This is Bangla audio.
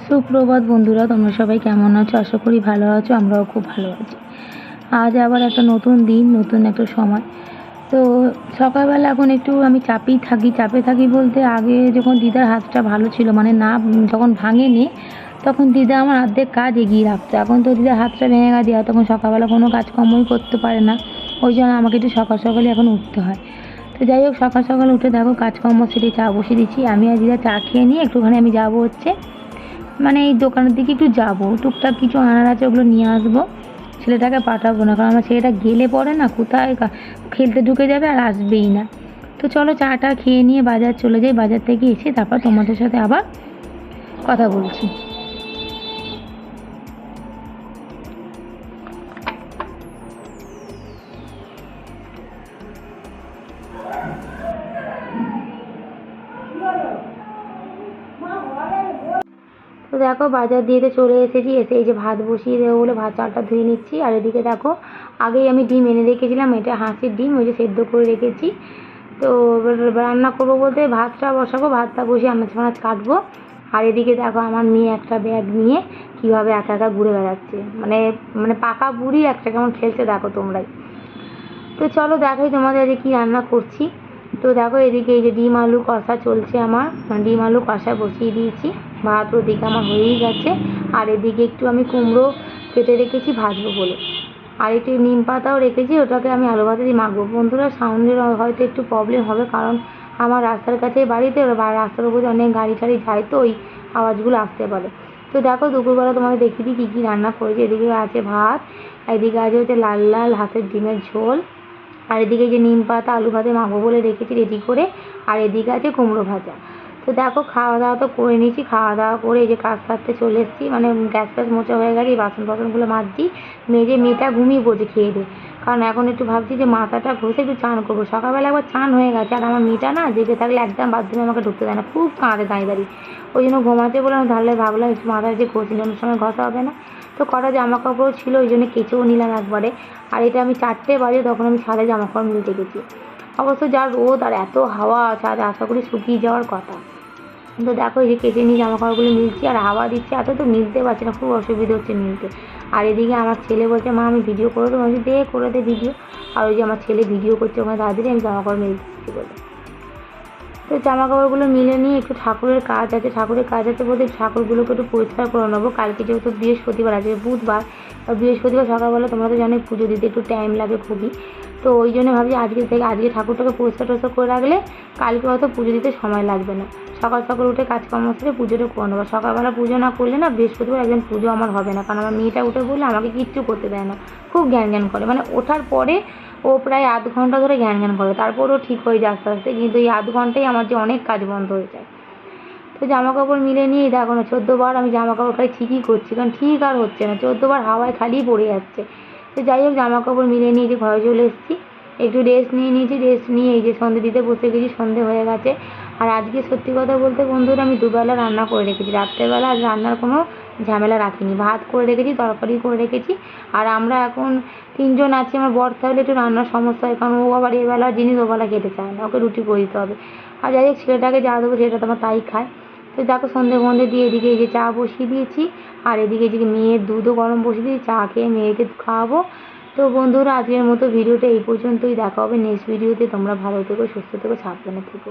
সুপ্রভাত বন্ধুরা, তোমরা সবাই কেমন আছো? আশা করি ভালো আছো। আমরাও খুব ভালো আছি। আজ আবার একটা নতুন দিন, নতুন একটা সময়। তো সকালবেলা এখন একটু আমি চাপে থাকি বলতে, আগে যখন দিদার হাতটা ভালো ছিল, মানে না যখন ভাঙেনি, তখন দিদা আমার অর্ধেক কাজ এগিয়ে রাখতো। এখন তো দিদার হাতটা ভেঙে গেছে, আর তখন সকালবেলা কোনো কাজকর্মই করতে পারে না। ওই জন্য আমাকে একটু সকালে এখন উঠতে হয়। তো যাই হোক, সকাল উঠে দেখো কাজকর্ম সেরে চা বসিয়ে দিচ্ছি। আমি আর দিদা চা খেয়ে নিয়ে একটুখানি আমি যাবো হচ্ছে মানে এই দোকানের দিকে একটু যাবো, টুকটাক কিছু আনার আছে, ওগুলো নিয়ে আসবো। ছেলেটাকে পাঠাবো না, কারণ আমার ছেলেটা গেলে পরে না কোথায় খেলতে ঢুকে যাবে আর আসবেই না। তো চলো চাটা খেয়ে নিয়ে বাজার চলে যাই, বাজার থেকে এসে তারপর তোমাদের সাথে আবার কথা বলছি। তো দেখো বাজার দিয়ে চলে এসেছি, এসে এই যে ভাত বসিয়ে দেবো বলে ভাত চালটা ধুয়ে নিচ্ছি। আর এদিকে দেখো আগেই আমি ডিম এনে রেখেছিলাম, এটা হাঁসের ডিম, ওই যে সেদ্ধ করে রেখেছি। তো রান্না করবো বলতে ভাতটা বসাবো, ভাতটা বসিয়ে আনাজ কাটবো। আর এদিকে দেখো আমার মেয়ে একটা ব্যাগ নিয়ে কীভাবে একা একা ঘুরে বেড়াচ্ছে, মানে মানে পাকা বুড়ি একটা কেমন খেলছে দেখো তোমরাই। তো চলো দেখাই তোমাদের যে কী রান্না করছি। তো দেখো এদিকে এই যে ডিম আলু কষা চলছে আমার, ডিম আলু কষা বসিয়ে দিয়েছি। ভাত ওদিকে আমার হয়েই গেছে। আর এদিকে একটু আমি কুমড়ো কেটে রেখেছি ভাজবো বলে। আর একটু নিম পাতাও রেখেছি, ওটাকে আমি আলু ভাতে দিয়ে মাখবো। বন্ধুরা সাউন্ডের হয়তো একটু প্রবলেম হবে, কারণ আমার রাস্তার কাছেই বাড়িতে, রাস্তার উপরে অনেক গাড়ি টাড়ি যায়, তো ওই আওয়াজগুলো আসতে পারে। তো দেখো দুপুরবেলা তোমাদের দেখিয়ে দিই কী কী রান্না করেছি। এদিকে আছে ভাত, এদিকে আছে হচ্ছে লাল লাল হাঁসের ডিমের ঝোল, আর এদিকে যে নিম পাতা আলু ভাতে মাখবো বলে রেখেছি রেডি করে, আর এদিকে আছে কুমড়ো ভাজা। তো দেখো খাওয়া দাওয়া তো করে নিয়েছি, খাওয়া দাওয়া করে এই যে কাজ সারতে চলে এসেছি, মানে গ্যাস ফ্যাস মোছা হয়ে গেছে, এই বাসনগুলো মাজছি। মেয়েটা ঘুমিয়ে পড়ছে খেয়ে দিয়ে, কারণ এখন একটু ভাবছি যে মাথাটা ঘষে একটু চান করবো। সকালবেলা একবার চান হয়ে গেছে, আর আমার মেয়েটা না জেগে থাকলে একদম বাথরুমে আমাকে ঢুকতে দেয় না, খুব কাঁদে দাঁড়িয়ে। ওই জন্য ঘুমাতে বললাম, তাহলে ভাবলাম একটু মাথায় যে ঘষি, অন্য সময় ঘষা হবে না। তো কটা জামা কাপড় ছিল, ওই জন্য কেচেও নিলাম একবারে। আর এটা আমি 4টে বাজে তখন আমি ছাদে জামা কাপড় মিলতে গেছি। অবশ্য যা রোদ আর এত হাওয়া, ছাদ আশা করি শুকিয়ে যাওয়ার কথা। তো দেখো এই যে কেচে নিয়ে জামা কাপড়গুলো মিলছি, আর হাওয়া দিচ্ছে এত, তো মিলতে পারছি না, খুব অসুবিধা হচ্ছে মিলতে। আর এদিকে আমার ছেলে বলছে মা আমি ভিডিও করে দেবো, বলছি দে করে দে ভিডিও। আর ওই যে আমার ছেলে ভিডিও করছে ওখানে দাঁড়িয়ে, আমি জামা কাপড় মিলতে দিচ্ছি বলে। তো জামা কাপড়গুলো মিলে নিয়ে একটু ঠাকুরের কাজ আছে বলতে ঠাকুরগুলোকে একটু পরিষ্কার করে নেবো। কালকে যেহেতু বৃহস্পতিবার আছে, বুধবার, বৃহস্পতিবার সকালবেলা তোমরা তো জানোই পুজো দিতে একটু টাইম লাগে খুবই। তো ওই জন্য ভাবছি আজকে ঠাকুরটাকে পরিষ্কার করে রাখলে কালকে হয়তো পুজো দিতে সময় লাগবে না। সকাল উঠে কাজকর্ম সেরে পুজোটা করে নেবো। সকালবেলা পুজো না করলে না বৃহস্পতিবার একদিন পুজো আমার হবে না, কারণ আমার মেয়েটা উঠে বললে আমাকে কিচ্ছু করতে দেয় না, খুব জ্ঞান করে, মানে ওঠার পরে ও প্রায় আধ ঘন্টা ধরে জ্ঞান করে, তারপরও ঠিক হয়ে যায় আস্তে আস্তে, কিন্তু এই আধ ঘন্টায় আমার যে অনেক কাজ বন্ধ হয়ে যায়। তো জামা কাপড় মিলে নিয়ে দেখো না 14বার আমি জামা কাপড় খালি ঠিকই করছি, কারণ ঠিক আর হচ্ছে না, 14বার হাওয়ায় খালি পড়ে যাচ্ছে। তো যাই হোক জামা কাপড় মিলে নিয়ে যে ঘরে চলে এসেছি, একটু রেস্ট নিয়েছি, রেস্ট নিয়ে এই যে সন্ধে দিতে বসে গেছি, সন্ধে হয়ে গেছে। আর আজকে সত্যি কথা বলতে বন্ধুরা আমি দুবেলা রান্না করে রেখেছি, রাত্রেবেলা আজ রান্নার কোনো ঝামেলা রাখিনি, ভাত করে রেখেছি, তরকারি করে রেখেছি। আর আমরা এখন 3জন আছি, আমার বর থাকলে একটু রান্নার সমস্যা হয়, কারণ ও আবার এবেলা জিনিস ওবেলা খেতে চায় না, ওকে রুটি করে দিতে হবে। আর যাই হোক ছেলেটাকে যা দেবো সেটা তোমার তাই খায়। তো দেখো সন্ধে দিয়ে এদিকে এই যে চা বসিয়ে দিয়েছি, আর এদিকে এদিকে মেয়ের দুধও গরম বসিয়ে দিয়েছি, চা খেয়ে মেয়েকে খাওয়াবো। তো বন্ধুরা আজকের মতো ভিডিওটা এই পর্যন্তই, দেখা হবে নেক্সট ভিডিওতে। তোমরা ভালো থেকো, সুস্থ থেকো, সাবধানে থেকো।